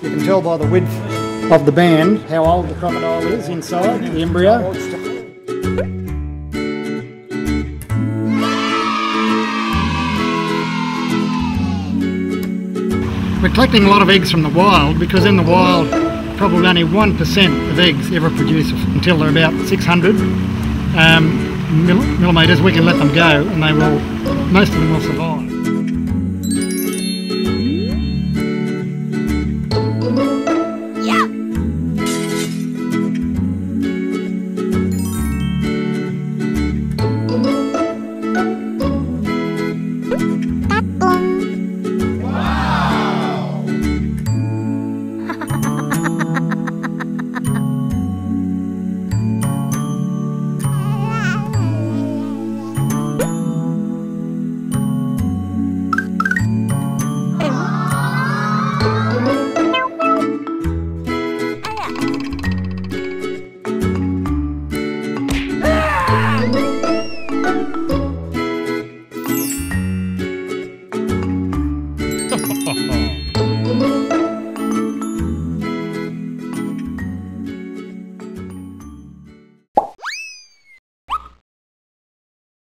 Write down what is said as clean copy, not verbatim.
You can tell by the width of the band how old the crocodile is inside, the embryo. We're collecting a lot of eggs from the wild because in the wild probably only 1% of eggs ever produce until they're about 600 millimetres. We can let them go and most of them will survive.